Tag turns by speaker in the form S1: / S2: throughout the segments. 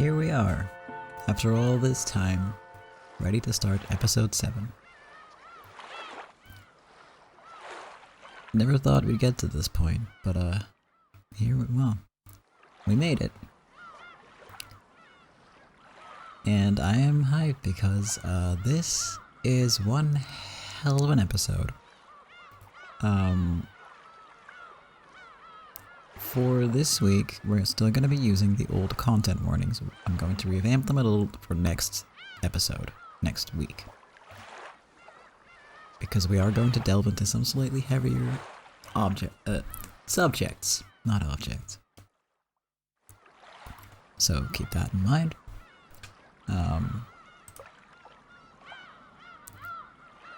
S1: Here we are, after all this time, ready to start episode 7. Never thought we'd get to this point, but we made it. And I am hyped because this is one hell of an episode. For this week, we're still going to be using the old content warnings. I'm going to revamp them a little for next episode, next week. Because we are going to delve into some slightly heavier subjects, not objects. So keep that in mind.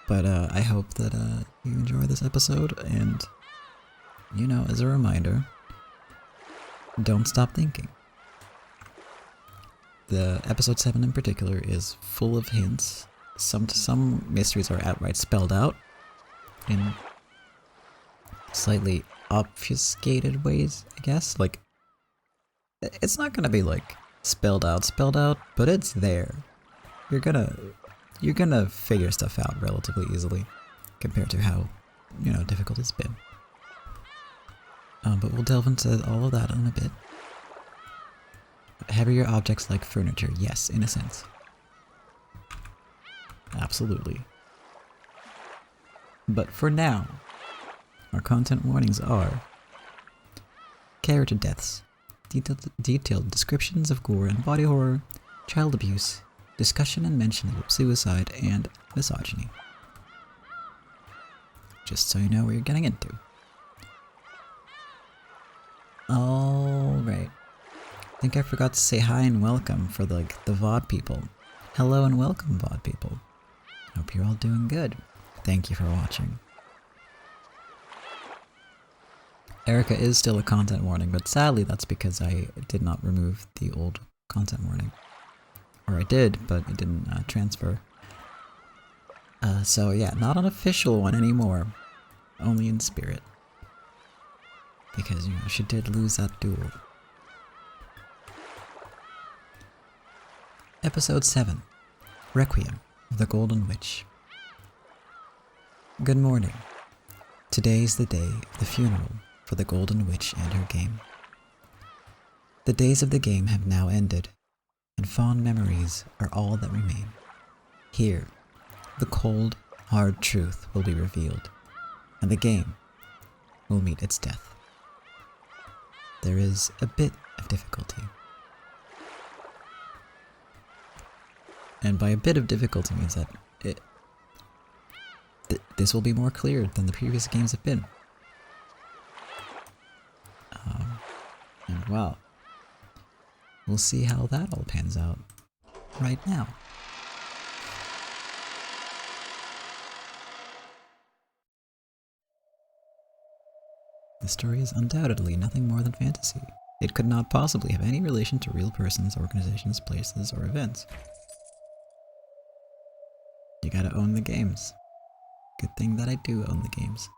S1: But I hope that you enjoy this episode, and, you know, as a reminder, don't stop thinking. The episode 7 in particular is full of hints. Some mysteries are outright spelled out in slightly obfuscated ways, I guess. Like, it's not gonna be like spelled out, but it's there. You're gonna figure stuff out relatively easily compared to how, you know, difficult it's been. But we'll delve into all of that in a bit. Heavier objects like furniture, yes, in a sense. Absolutely. But for now, our content warnings are character deaths, detailed descriptions of gore and body horror, child abuse, discussion and mention of suicide, and misogyny. Just so you know what you're getting into. Alright. I think I forgot to say hi and welcome for the VOD people. Hello and welcome, VOD people. Hope you're all doing good. Thank you for watching. Erica is still a content warning, but sadly that's because I did not remove the old content warning. Or I did, but it didn't transfer. So yeah, not an official one anymore. Only in spirit. Because, you know, she did lose that duel. Episode 7. Requiem of the Golden Witch. Good morning. Today's the day of the funeral for the Golden Witch and her game. The days of the game have now ended, and fond memories are all that remain. Here, the cold, hard truth will be revealed, and the game will meet its death. There is a bit of difficulty. And by a bit of difficulty means that this will be more clear than the previous games have been. And well, we'll see how that all pans out right now. The story is undoubtedly nothing more than fantasy. It could not possibly have any relation to real persons, organizations, places, or events. You gotta own the games. Good thing that I do own the games.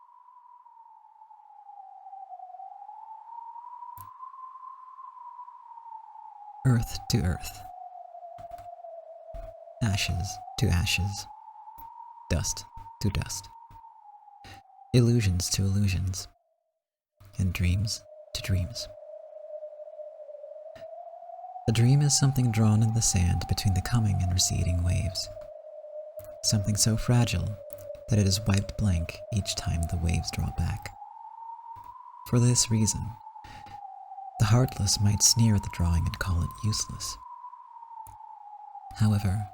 S1: Earth to earth. Ashes to ashes. Dust to dust. Illusions to illusions. And dreams to dreams. A dream is something drawn in the sand between the coming and receding waves. Something so fragile that it is wiped blank each time the waves draw back. For this reason, the heartless might sneer at the drawing and call it useless. However,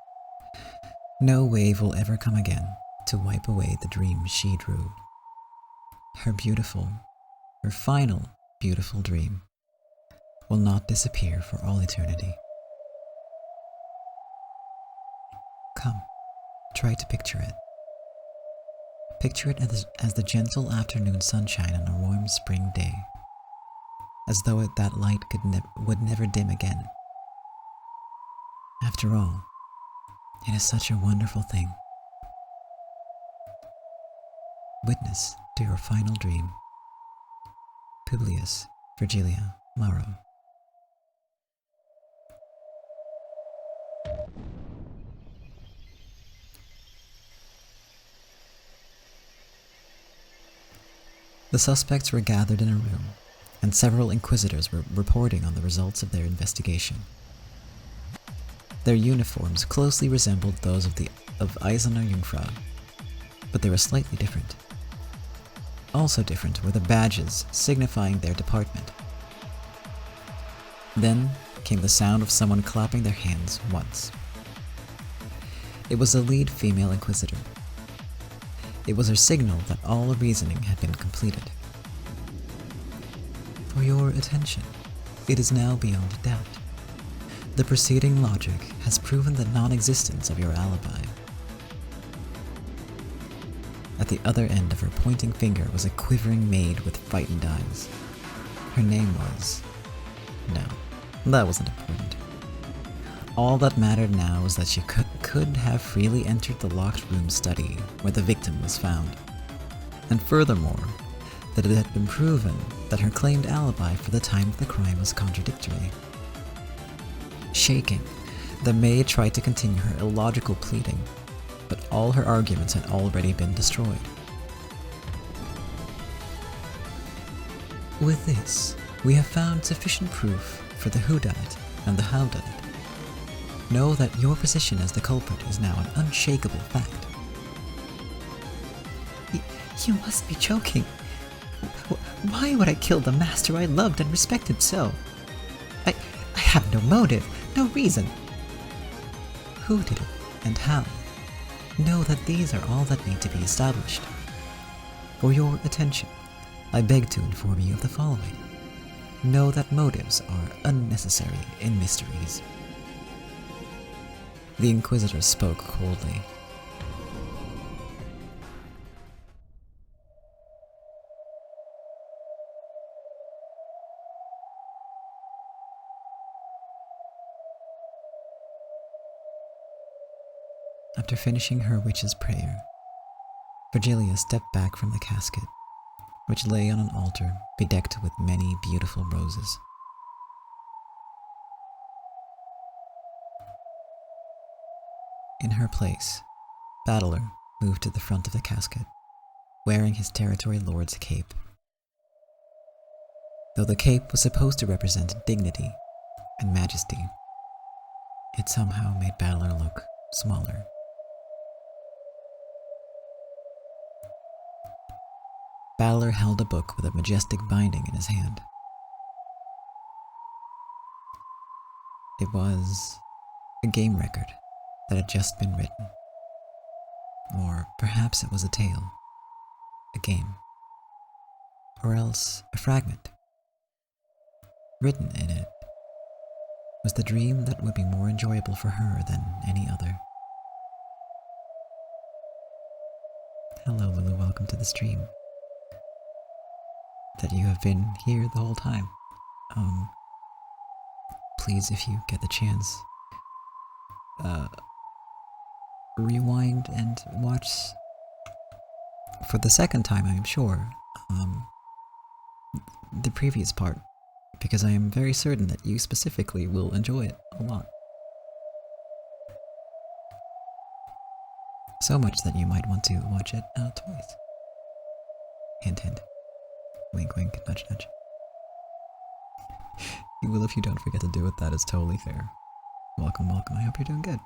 S1: no wave will ever come again to wipe away the dream she drew. Her final beautiful dream will not disappear for all eternity. Come, try to picture it. Picture it as the gentle afternoon sunshine on a warm spring day, as though that light would never dim again. After all, it is such a wonderful thing. Witness to your final dream. Publius Virgilia Maro. The suspects were gathered in a room, and several inquisitors were reporting on the results of their investigation. Their uniforms closely resembled those of Eisener Jungfrau, but they were slightly different. Also different were the badges signifying their department. Then came the sound of someone clapping their hands once. It was the lead female inquisitor. It was her signal that all reasoning had been completed. For your attention, it is now beyond doubt. The preceding logic has proven the non-existence of your alibi. At the other end of her pointing finger was a quivering maid with frightened eyes. Her name was... No, that wasn't important. All that mattered now was that she could have freely entered the locked room study where the victim was found. And furthermore, that it had been proven that her claimed alibi for the time of the crime was contradictory. Shaking, the maid tried to continue her illogical pleading, but all her arguments had already been destroyed. With this, we have found sufficient proof for the whodunit and the howdunit. Know that your position as the culprit is now an unshakable fact. You must be joking. Why would I kill the master I loved and respected so? I have no motive, no reason. Who did it, and how? Know that these are all that need to be established. For your attention, I beg to inform you of the following. Know that motives are unnecessary in mysteries. The Inquisitor spoke coldly. After finishing her witch's prayer, Virgilia stepped back from the casket, which lay on an altar bedecked with many beautiful roses. In her place, Battler moved to the front of the casket, wearing his territory lord's cape. Though the cape was supposed to represent dignity and majesty, it somehow made Battler look smaller. Battler held a book with a majestic binding in his hand. It was a game record that had just been written. Or perhaps it was a tale, a game, or else a fragment. Written in it was the dream that would be more enjoyable for her than any other. Hello, Lulu, welcome to the stream. That you have been here the whole time. Please, if you get the chance, rewind and watch for the second time, I am sure, the previous part, because I am very certain that you specifically will enjoy it a lot. So much that you might want to watch it twice. Hint, hint. Wink, wink, nudge, nudge. You will if you don't forget to do it, that is totally fair. Welcome, welcome, I hope you're doing good.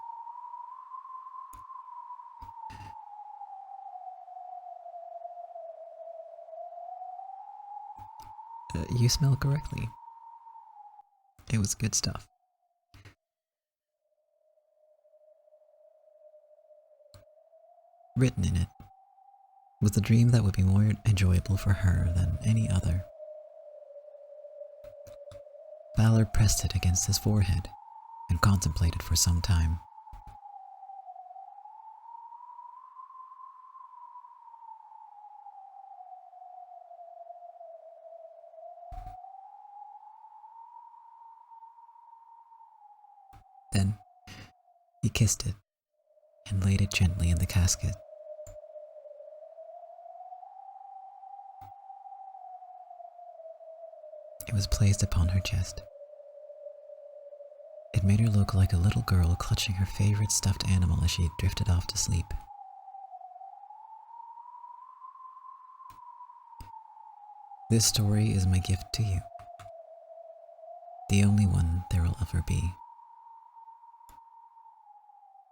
S1: You smell correctly. It was good stuff. Written in it was the dream that would be more enjoyable for her than any other. Ballard pressed it against his forehead and contemplated for some time. Then he kissed it and laid it gently in the casket. It was placed upon her chest. It made her look like a little girl clutching her favorite stuffed animal as she drifted off to sleep. This story is my gift to you, the only one there will ever be.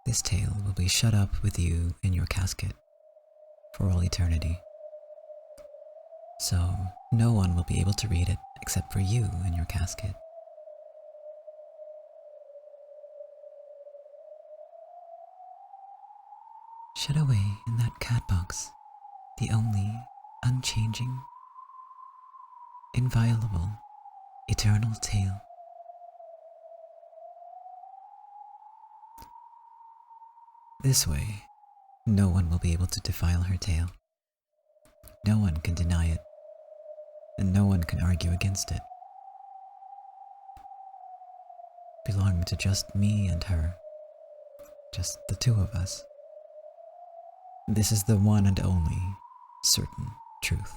S1: This tale will be shut up with you in your casket for all eternity. So no one will be able to read it except for you in your casket. Shut away in that cat box, the only unchanging, inviolable, eternal tale. This way, no one will be able to defile her tale. No one can deny it, and no one can argue against it. Belonging to just me and her, just the two of us. This is the one and only certain truth.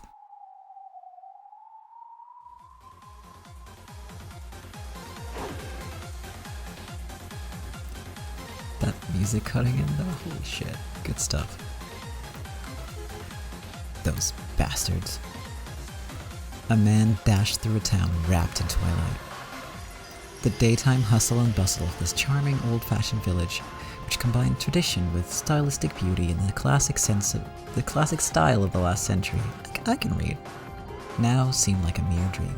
S1: That music cutting in though, holy shit, good stuff. Those bastards. A man dashed through a town wrapped in twilight. The daytime hustle and bustle of this charming old-fashioned village, which combined tradition with stylistic beauty and the classic style of the last century, I can read, now seemed like a mere dream.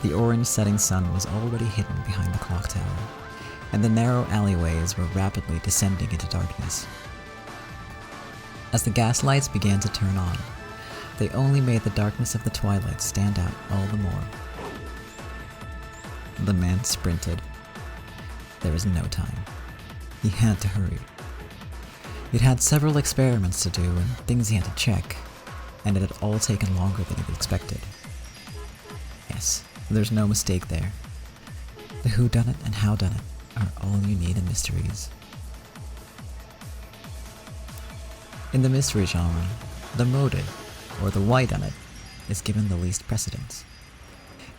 S1: The orange setting sun was already hidden behind the clock tower, and the narrow alleyways were rapidly descending into darkness. As the gas lights began to turn on, they only made the darkness of the twilight stand out all the more. The man sprinted. There was no time. He had to hurry. He'd had several experiments to do and things he had to check, and it had all taken longer than he'd expected. Yes, there's no mistake there. The whodunit and howdunit are all you need in mysteries. In the mystery genre, the motive, or the whydunit, is given the least precedence.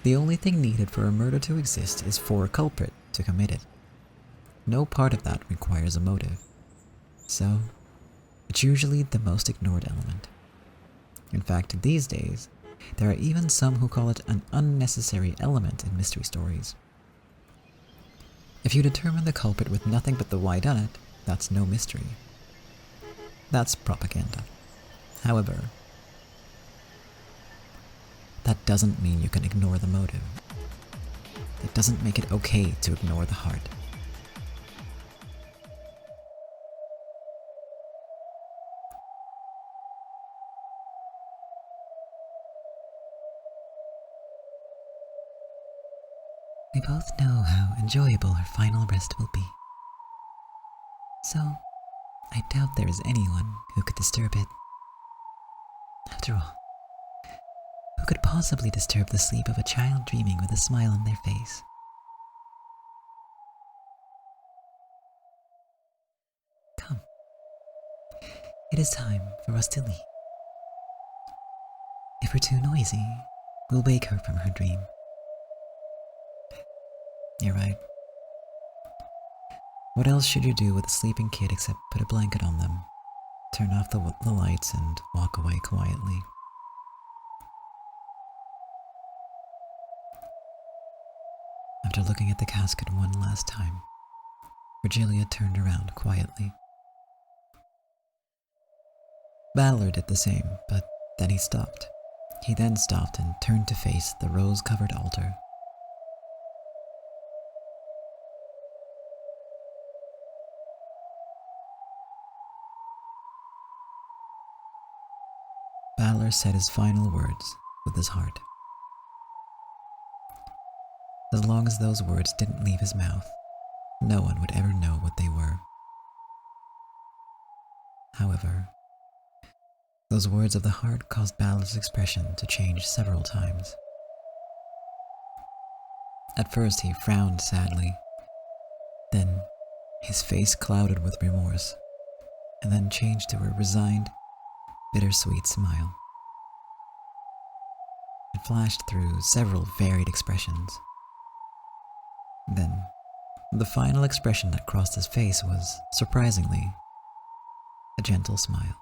S1: The only thing needed for a murder to exist is for a culprit to commit it. No part of that requires a motive. So, it's usually the most ignored element. In fact, these days, there are even some who call it an unnecessary element in mystery stories. If you determine the culprit with nothing but the whydunit, that's no mystery. That's propaganda. However, that doesn't mean you can ignore the motive. It doesn't make it okay to ignore the heart. We both know how enjoyable her final rest will be. So, I doubt there is anyone who could disturb it. After all, who could possibly disturb the sleep of a child dreaming with a smile on their face? Come. It is time for us to leave. If we're too noisy, we'll wake her from her dream. You're right. What else should you do with a sleeping kid except put a blanket on them, turn off the lights, and walk away quietly? After looking at the casket one last time, Virgilia turned around quietly. Ballard did the same, but then he stopped. He then stopped and turned to face the rose-covered altar. Ballard said his final words with his heart. As long as those words didn't leave his mouth, no one would ever know what they were. However, those words of the heart caused Ballard's expression to change several times. At first he frowned sadly, then his face clouded with remorse, and then changed to a resigned, bittersweet smile. It flashed through several varied expressions. Then, the final expression that crossed his face was, surprisingly, a gentle smile.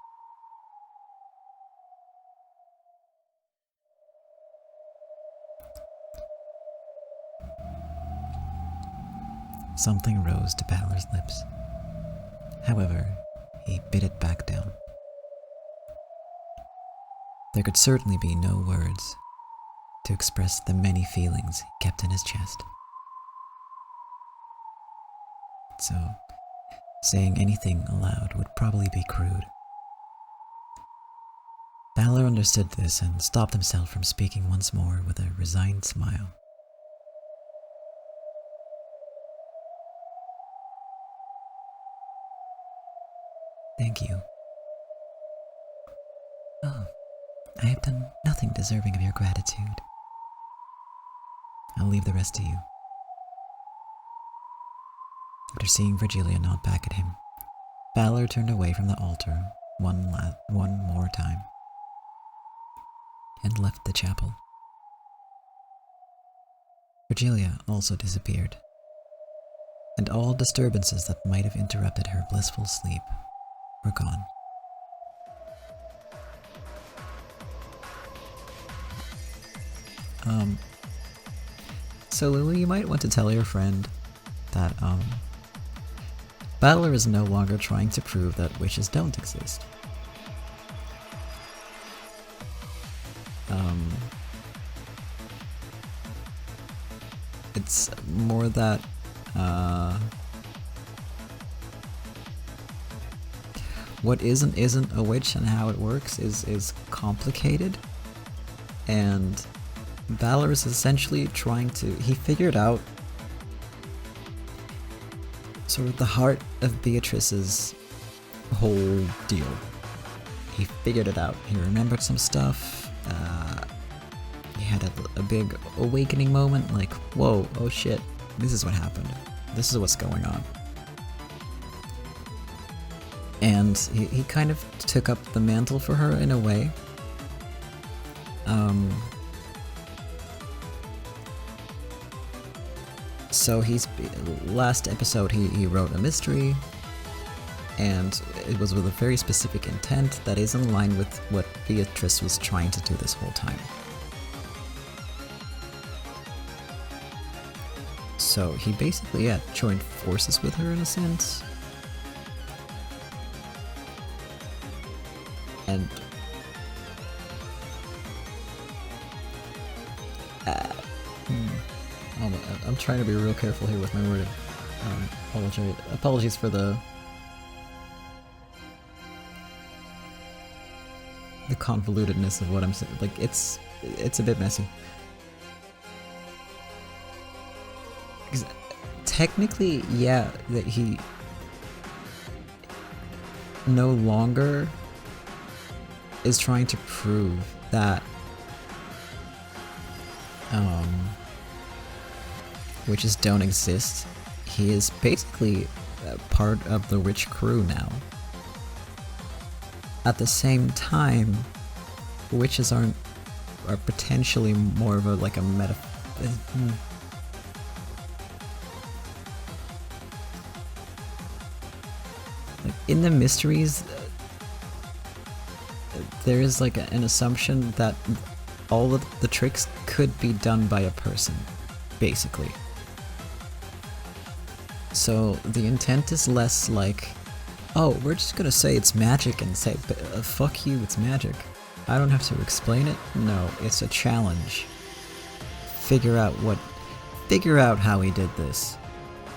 S1: something rose to Balor's lips. However, he bit it back down. There could certainly be no words to express the many feelings he kept in his chest. So, saying anything aloud would probably be crude. Balor understood this and stopped himself from speaking once more with a resigned smile. Thank you. Oh, I have done nothing deserving of your gratitude. I'll leave the rest to you. After seeing Virgilia nod back at him, Balor turned away from the altar one more time and left the chapel. Virgilia also disappeared, and all disturbances that might have interrupted her blissful sleep were gone. So Lily, you might want to tell your friend that, Balor is no longer trying to prove that witches don't exist. It's more that, what isn't a witch and how it works is complicated, and Balor is essentially trying to, he figured out sort of the heart of Beatrice's whole deal. He figured it out. He remembered some stuff. He had a big awakening moment, like, whoa, oh shit, this is what happened. This is what's going on. And he kind of took up the mantle for her in a way. So last episode he wrote a mystery, and it was with a very specific intent that is in line with what Beatrice was trying to do this whole time. So he basically, joined forces with her in a sense. And I'm trying to be real careful here with my wording. Apologies for the convolutedness of what I'm saying. Like, it's a bit messy. Because technically, yeah, that he no longer is trying to prove that witches don't exist. He is basically part of the witch crew now. At the same time, witches are potentially more of a like in the mysteries, there is like an assumption that all of the tricks could be done by a person, basically. So the intent is less like, oh, we're just gonna say it's magic and say, fuck you, it's magic. I don't have to explain it. No, it's a challenge. Figure out how he did this.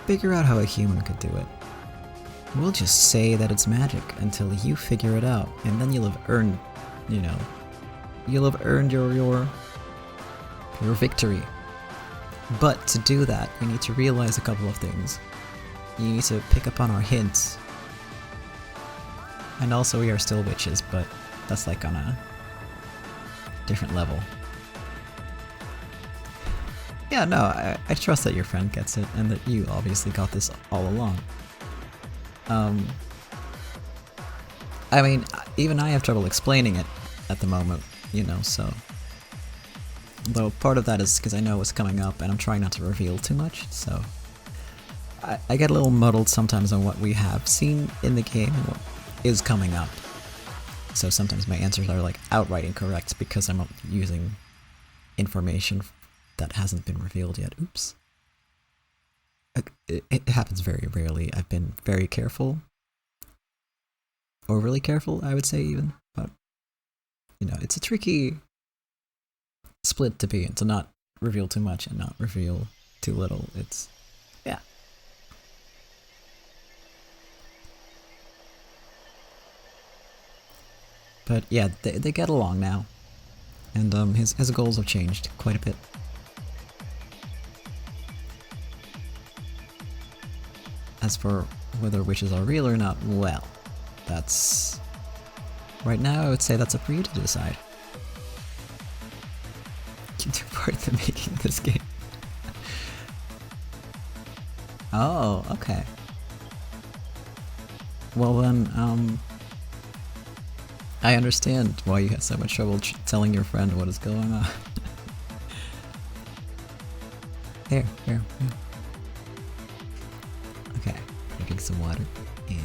S1: Figure out how a human could do it. We'll just say that it's magic until you figure it out, and then you'll have earned, you'll have earned your victory. But to do that, you need to realize a couple of things. You need to pick up on our hints. And also, we are still witches, but that's like on a different level. Yeah, no, I trust that your friend gets it, and that you obviously got this all along. I mean, even I have trouble explaining it at the moment, so... Though part of that is because I know what's coming up, and I'm trying not to reveal too much, so... I get a little muddled sometimes on what we have seen in the game and what is coming up. So sometimes my answers are like outright incorrect because I'm using information that hasn't been revealed yet. Oops. it happens very rarely. I've been very careful. Overly careful, I would say, even. But, it's a tricky split to be in, to not reveal too much and not reveal too little. Yeah. But yeah, they get along now. And his goals have changed quite a bit. As for whether witches are real or not, well, that's... Right now, I would say that's up for you to decide. You took part in making this game. Oh, okay. Well then, I understand why you had so much trouble telling your friend what is going on. Here. Okay, drinking some water, and...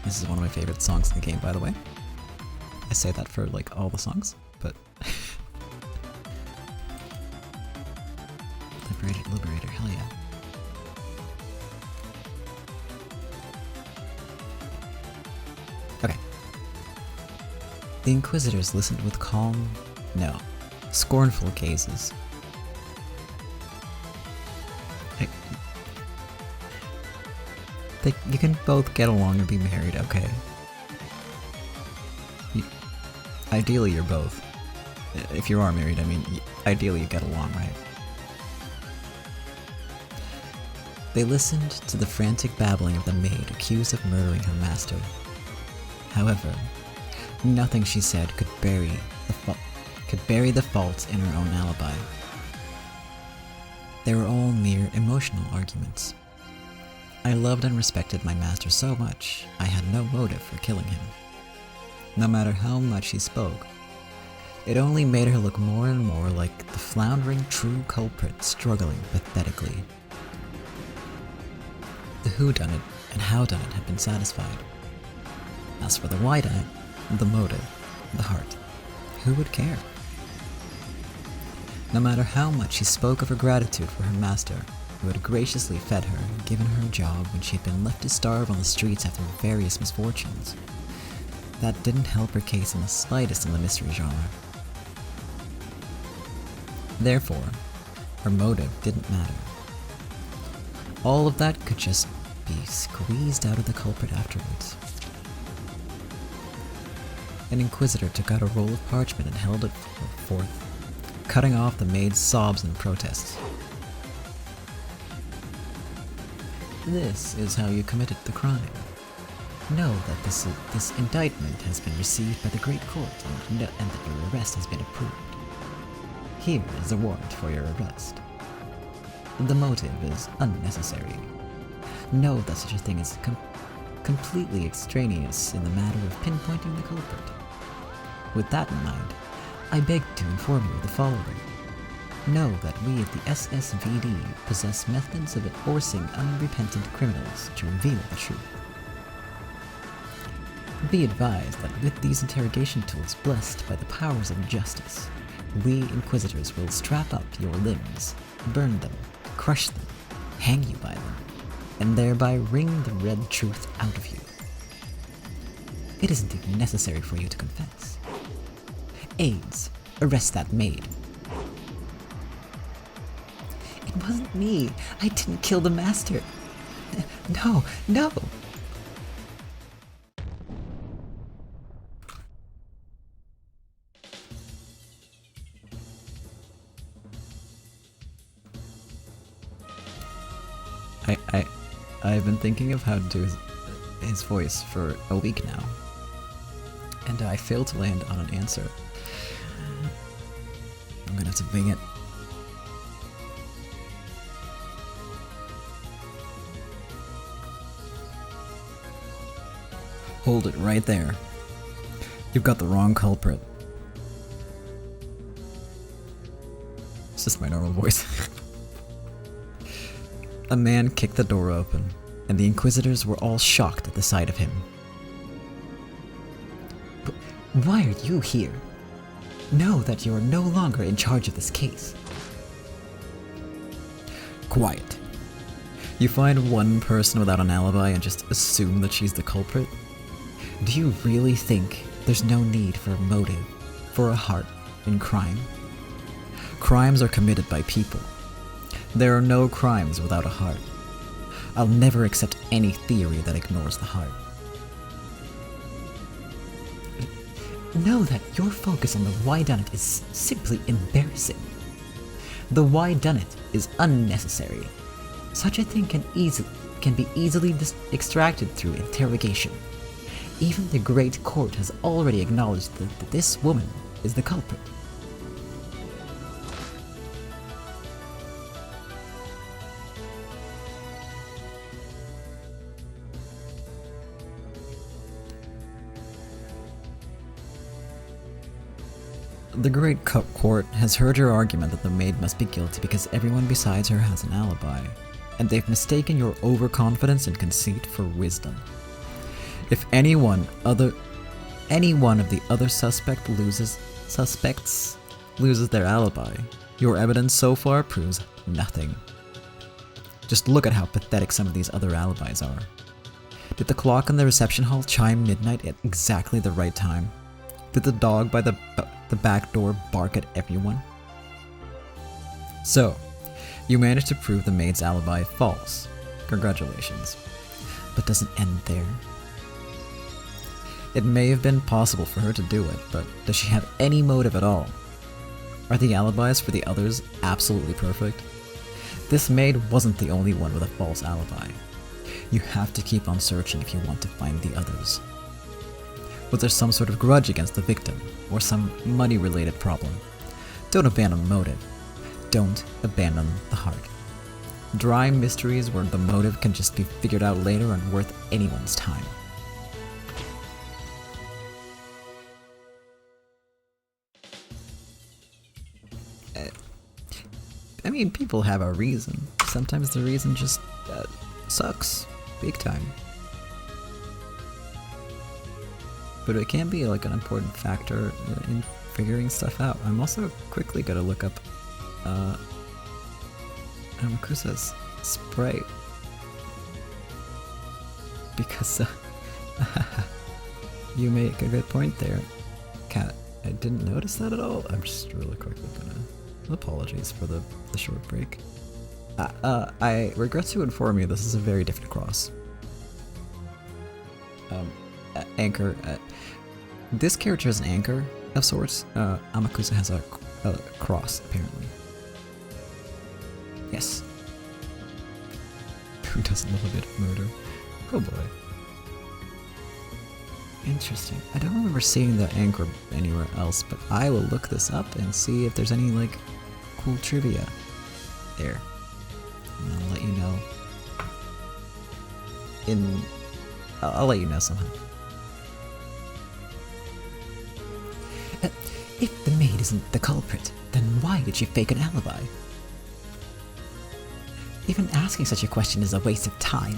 S1: This is one of my favorite songs in the game, by the way. I say that for, like, all the songs, but... Liberator, hell yeah. Okay. The Inquisitors listened with calm, no, scornful gazes. You can both get along and be married, okay? Ideally, you're both. If you are married, I mean, ideally you get along, right? They listened to the frantic babbling of the maid accused of murdering her master. However, nothing she said could bury the fault in her own alibi. They were all mere emotional arguments. I loved and respected my master so much, I had no motive for killing him. No matter how much he spoke, it only made her look more and more like the floundering true culprit struggling pathetically. The whodunit and howdunit had been satisfied. As for the whydunit, the motive, the heart, who would care? No matter how much she spoke of her gratitude for her master, who had graciously fed her and given her a job when she had been left to starve on the streets after various misfortunes, that didn't help her case in the slightest in the mystery genre. Therefore, her motive didn't matter. All of that could just be squeezed out of the culprit afterwards. An inquisitor took out a roll of parchment and held it forth, cutting off the maid's sobs and protests. This is how you committed the crime. Know that this indictment has been received by the Great Court and that your arrest has been approved. Here is a warrant for your arrest. The motive is unnecessary. Know that such a thing is completely extraneous in the matter of pinpointing the culprit. With that in mind, I beg to inform you of the following. Know that we at the SSVD possess methods of forcing unrepentant criminals to reveal the truth. Be advised that with these interrogation tools blessed by the powers of justice, we Inquisitors will strap up your limbs, burn them, crush them, hang you by them, and thereby wring the red truth out of you. It isn't even necessary for you to confess. Aides, arrest that maid. It wasn't me. I didn't kill the master. No. I've been thinking of how to do his voice for a week now, and I failed to land on an answer. I'm gonna have to wing it. Hold it right there. You've got the wrong culprit. It's just my normal voice. A man kicked the door open, and the Inquisitors were all shocked at the sight of him. But why are you here? Know that you are no longer in charge of this case. Quiet. You find one person without an alibi and just assume that she's the culprit? Do you really think there's no need for a motive, for a heart, in crime? Crimes are committed by people. There are no crimes without a heart. I'll never accept any theory that ignores the heart. Know that your focus on the why done it is simply embarrassing. The why done it is unnecessary. Such a thing can be easily extracted through interrogation. Even the great court has already acknowledged that this woman is the culprit. The Great Court has heard your argument that the maid must be guilty because everyone besides her has an alibi, and they've mistaken your overconfidence and conceit for wisdom. If any one of the other suspects loses their alibi, your evidence so far proves nothing. Just look at how pathetic some of these other alibis are. Did the clock in the reception hall chime midnight at exactly the right time? Did the dog by the back door bark at everyone? So, you managed to prove the maid's alibi false. Congratulations. But does it end there? It may have been possible for her to do it, but does she have any motive at all? Are the alibis for the others absolutely perfect? This maid wasn't the only one with a false alibi. You have to keep on searching if you want to find the others. Was there some sort of grudge against the victim, or some money-related problem? Don't abandon motive. Don't abandon the heart. Dry mysteries where the motive can just be figured out later and worth anyone's time. I mean, people have a reason. Sometimes the reason just sucks. Big time. But it can be like an important factor in figuring stuff out. I'm also quickly gonna look up Amakusa's sprite. Because you make a good point there. Cat, I didn't notice that at all. I'm just really quickly gonna... Apologies for the short break. I regret to inform you this is a very different cross. Anchor. This character has an anchor of sorts. Amakusa has a cross, apparently. Yes. Who doesn't love a bit of murder? Oh boy. Interesting. I don't remember seeing the anchor anywhere else, but I will look this up and see if there's any, like, cool trivia there. And I'll let you know. I'll let you know somehow. If the maid isn't the culprit, then why did she fake an alibi? Even asking such a question is a waste of time.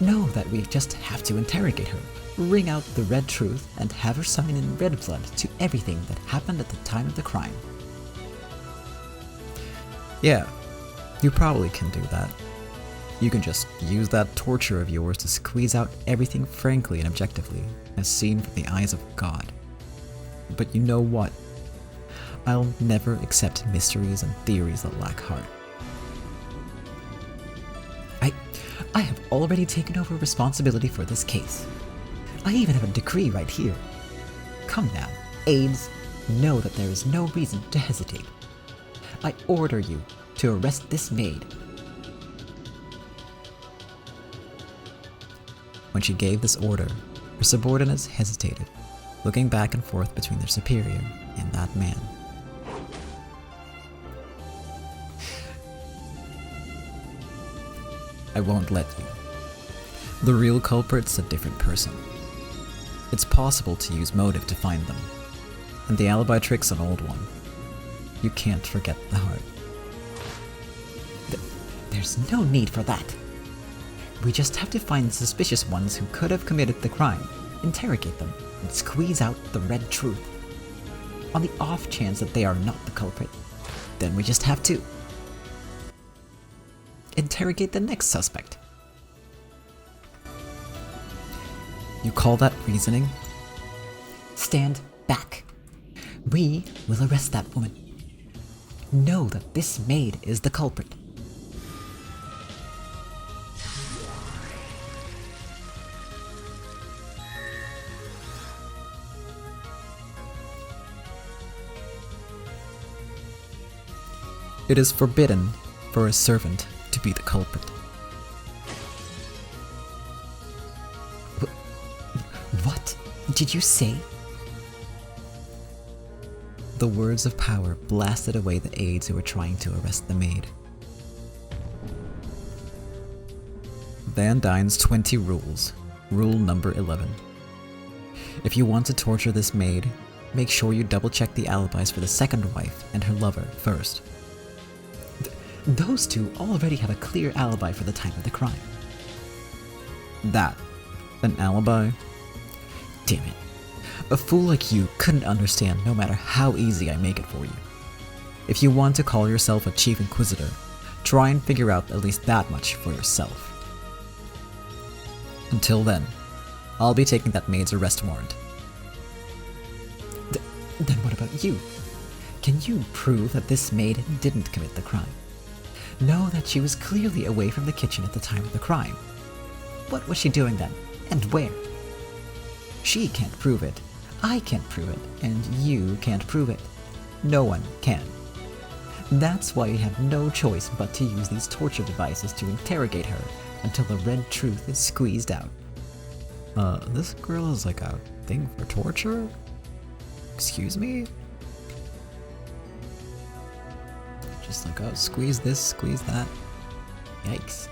S1: Know that we just have to interrogate her, wring out the red truth, and have her sign in red blood to everything that happened at the time of the crime. Yeah, you probably can do that. You can just use that torture of yours to squeeze out everything frankly and objectively, as seen from the eyes of God. But you know what? I'll never accept mysteries and theories that lack heart. I have already taken over responsibility for this case. I even have a decree right here. Come now, aides, know that there is no reason to hesitate. I order you to arrest this maid. When she gave this order, her subordinates hesitated, looking back and forth between their superior and that man. I won't let you. The real culprit's a different person. It's possible to use motive to find them, and the alibi trick's an old one. You can't forget the heart. There's no need for that. We just have to find the suspicious ones who could have committed the crime, interrogate them, and squeeze out the red truth. on the off chance that they are not the culprit, then we just have to interrogate the next suspect. You call that reasoning? Stand back. We will arrest that woman. Know that this maid is the culprit. It is forbidden for a servant to be the culprit. What did you say? The words of power blasted away the aides who were trying to arrest the maid. Van Dyne's 20 rules. Rule number 11. If you want to torture this maid, make sure you double-check the alibis for the second wife and her lover first. Those two already have a clear alibi for the time of the crime. That, an alibi? Damn it. A fool like you couldn't understand no matter how easy I make it for you. If you want to call yourself a Chief Inquisitor, try and figure out at least that much for yourself. Until then, I'll be taking that maid's arrest warrant. Then what about you? Can you prove that this maid didn't commit the crime? Know that she was clearly away from the kitchen at the time of the crime. What was she doing then, and where? She can't prove it, I can't prove it, and you can't prove it. No one can. That's why you have no choice but to use these torture devices to interrogate her until the red truth is squeezed out. This girl is like a thing for torture? Excuse me? Just like, oh, squeeze this, squeeze that. Yikes.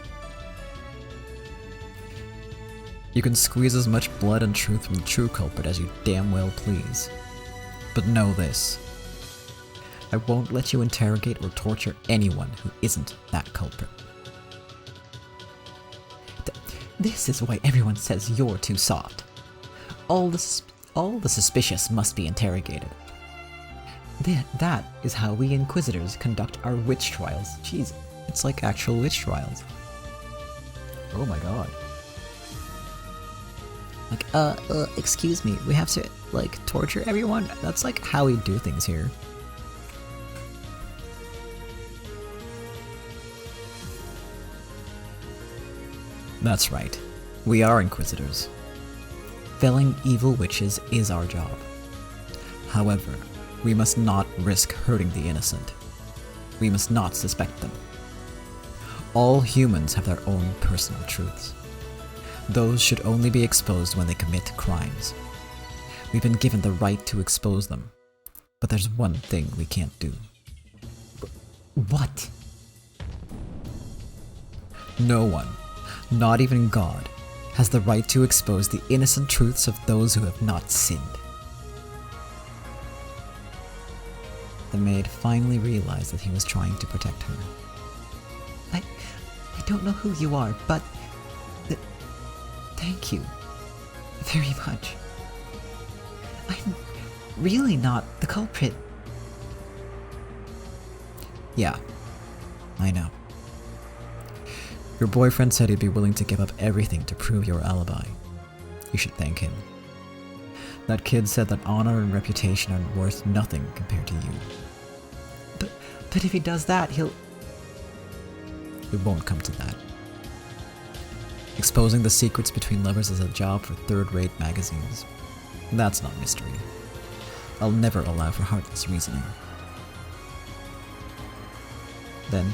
S1: You can squeeze as much blood and truth from the true culprit as you damn well please. But know this. I won't let you interrogate or torture anyone who isn't that culprit. This is why everyone says you're too soft. All the suspicious must be interrogated. That is how we Inquisitors conduct our witch trials. Jeez, it's like actual witch trials. Oh my god. Like, excuse me, we have to, like, torture everyone? That's like how we do things here. That's right. We are Inquisitors. Felling evil witches is our job. However, we must not risk hurting the innocent. We must not suspect them. All humans have their own personal truths. Those should only be exposed when they commit crimes. We've been given the right to expose them, but there's one thing we can't do. What? No one, not even God, has the right to expose the innocent truths of those who have not sinned. The maid finally realized that he was trying to protect her. I don't know who you are, but thank you very much. I'm really not the culprit. Yeah, I know. Your boyfriend said he'd be willing to give up everything to prove your alibi. You should thank him. That kid said that honor and reputation are worth nothing compared to you. But if he does that, he'll... It won't come to that. Exposing the secrets between lovers is a job for third-rate magazines. That's not mystery. I'll never allow for heartless reasoning. Then,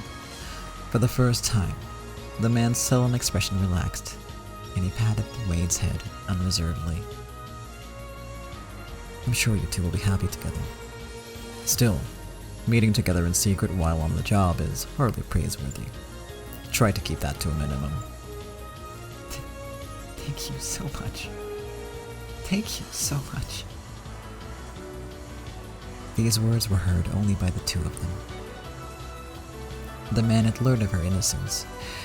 S1: for the first time, the man's sullen expression relaxed, and he patted the maid's head unreservedly. I'm sure you two will be happy together. Still, meeting together in secret while on the job is hardly praiseworthy. Try to keep that to a minimum. Thank you so much. Thank you so much. These words were heard only by the two of them. The man had learned of her innocence,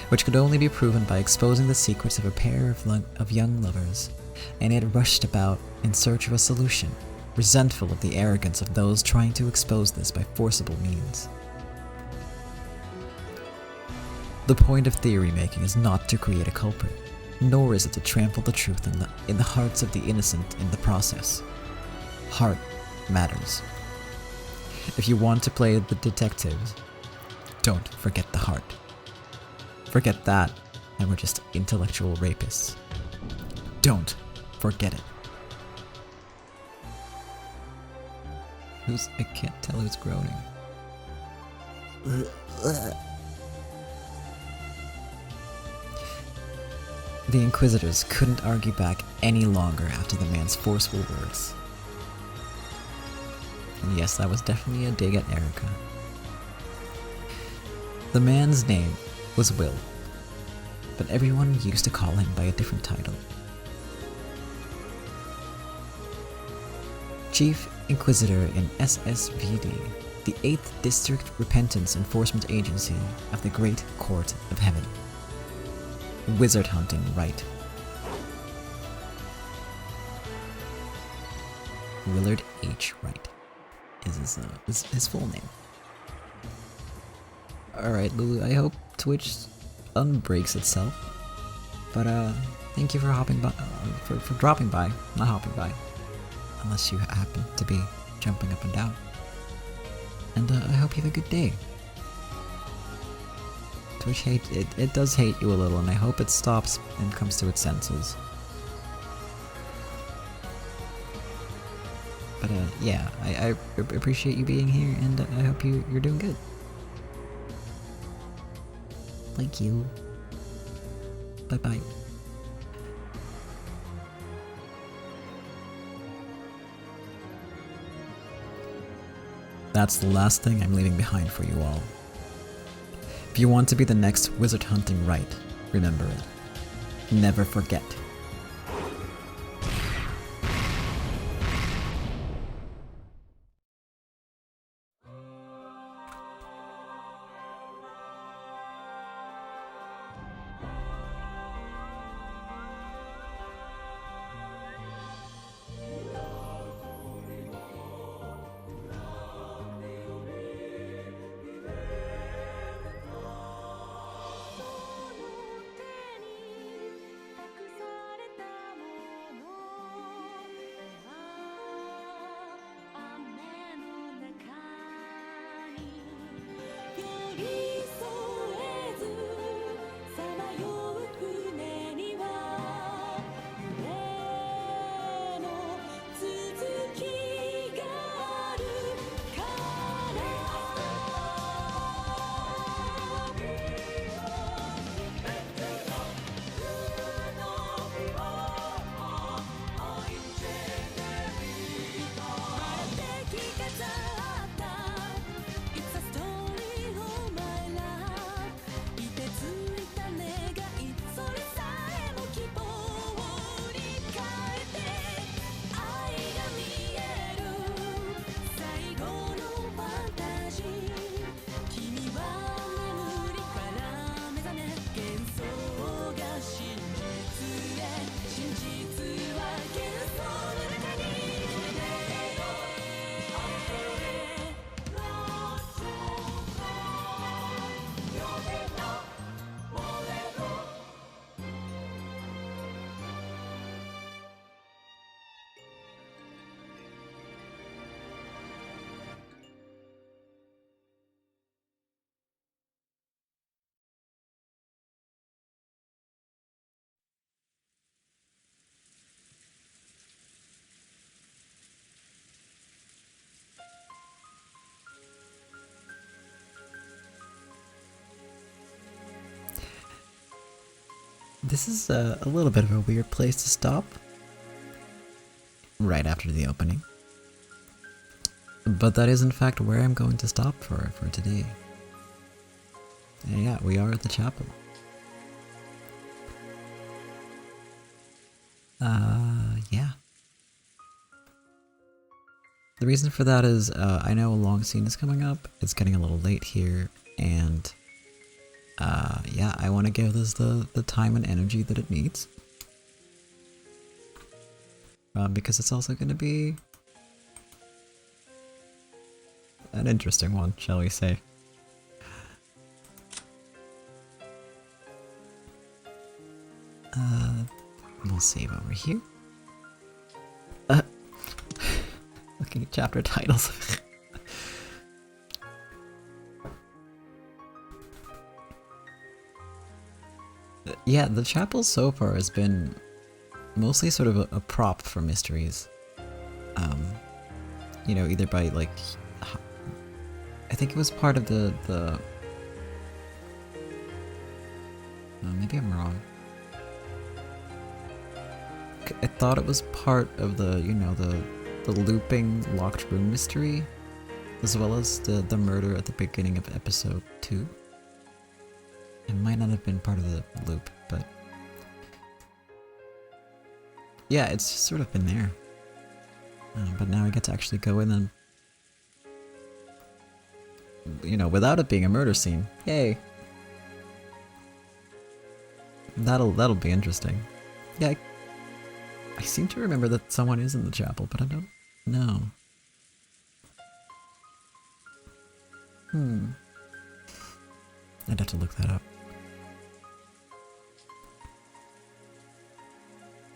S1: which could only be proven by exposing the secrets of a pair of young lovers, and he had rushed about in search of a solution resentful of the arrogance of those trying to expose this by forcible means. The point of theory making is not to create a culprit, nor is it to trample the truth in the hearts of the innocent in the process. Heart matters. If you want to play the detectives, don't forget the heart. Forget that, and we're just intellectual rapists. Don't forget it. I can't tell who's groaning. The Inquisitors couldn't argue back any longer after the man's forceful words. And yes, that was definitely a dig at Erica. The man's name was Will, but everyone used to call him by a different title. Chief Inquisitor in SSVD, the 8th District Repentance Enforcement Agency of the Great Court of Heaven. Willard Huntington Wright. Willard H. Wright is his full name. Alright, Lulu, I hope Twitch unbreaks itself. But thank you for hopping by, for dropping by, not hopping by. Unless you happen to be jumping up and down. And I hope you have a good day. Twitch it does hate you a little, and I hope it stops and comes to its senses. But yeah, I appreciate you being here, and I hope you're doing good. Thank you. Bye bye. That's the last thing I'm leaving behind for you all. If you want to be the next Willard Huntington Wright, remember it. Never forget. This is a little bit of a weird place to stop. Right after the opening. But that is in fact where I'm going to stop for today. And yeah, we are at the chapel. Yeah. The reason for that is I know a long scene is coming up. It's getting a little late here, and yeah, I want to give this the time and energy that it needs. Because it's also going to be an interesting one, shall we say. We'll save over here. Looking at chapter titles. Yeah, the chapel so far has been mostly sort of a prop for mysteries. You know, either by like, I think it was part of the maybe I'm wrong. I thought it was part of the, you know, the looping locked room mystery, as well as the murder at the beginning of episode 2. It might not have been part of the loop, but yeah, it's just sort of been there. But now we get to actually go in and, you know, without it being a murder scene. Yay! That'll be interesting. Yeah, I seem to remember that someone is in the chapel, but I don't know. I'd have to look that up.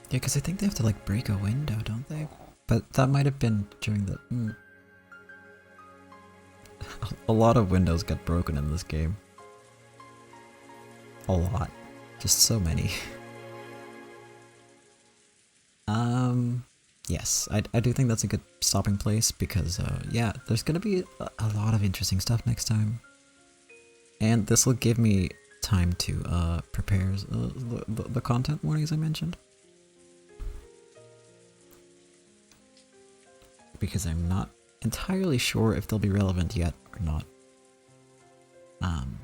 S1: Yeah, because I think they have to like break a window, don't they? But that might have been during the... A lot of windows get broken in this game. A lot. Just so many. Yes, I do think that's a good stopping place because, yeah, there's gonna be a lot of interesting stuff next time. And this will give me time to, prepare the content warnings I mentioned. Because I'm not entirely sure if they'll be relevant yet or not. And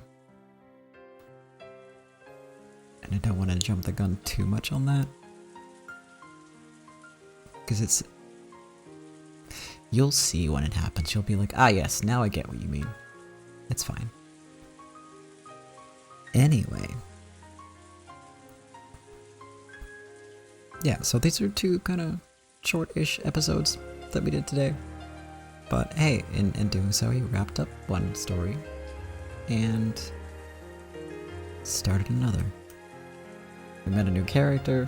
S1: I don't want to jump the gun too much on that. Because it's... You'll see when it happens. You'll be like, ah yes, now I get what you mean. It's fine. Anyway. Yeah, so these are two kind of short-ish episodes that we did today. But hey, in doing so, he wrapped up one story and started another. We met a new character,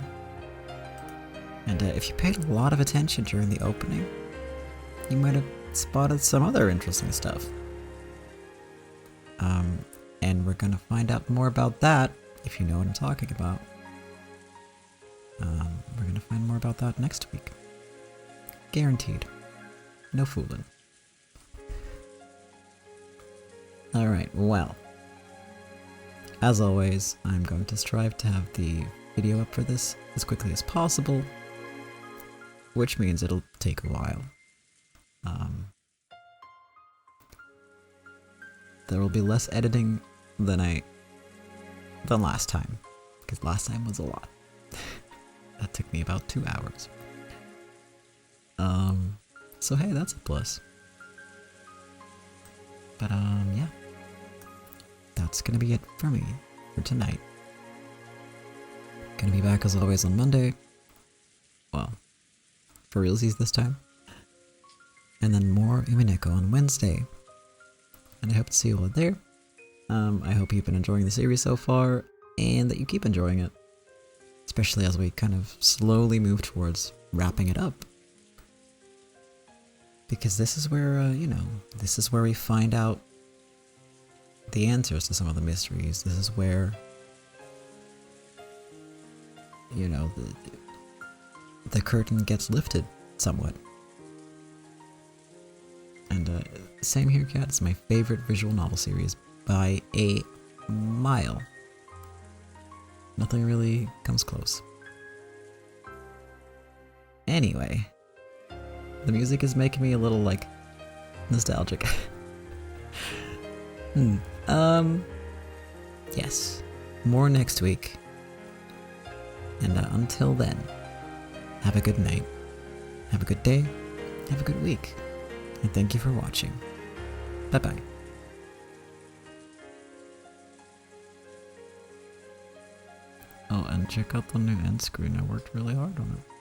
S1: and if you paid a lot of attention during the opening, you might have spotted some other interesting stuff. And we're gonna find out more about that, if you know what I'm talking about. We're gonna find more about that next week. Guaranteed. No fooling. Alright, well. As always, I'm going to strive to have the video up for this as quickly as possible, which means it'll take a while. There will be less editing than last time, because last time was a lot. That took me about 2 hours. So hey, that's a plus. But yeah. That's gonna be it for me for tonight. Gonna be back as always on Monday. Well, for realsies this time. And then more Umineko on Wednesday. And I hope to see you all there. I hope you've been enjoying the series so far, and that you keep enjoying it. Especially as we kind of slowly move towards wrapping it up. Because this is where, you know, this is where we find out the answers to some of the mysteries. This is where, you know, the curtain gets lifted somewhat. And same here, Cat. It's my favorite visual novel series by a mile. Nothing really comes close. Anyway, the music is making me a little, like, nostalgic. Yes. More next week. And until then, have a good night, have a good day, have a good week, and thank you for watching. Bye-bye. Oh, and check out the new end screen. I worked really hard on it.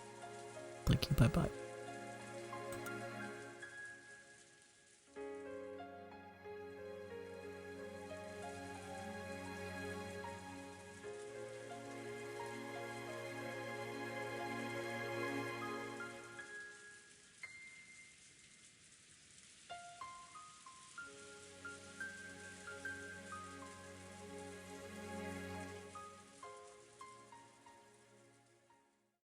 S1: Thank you, bye-bye.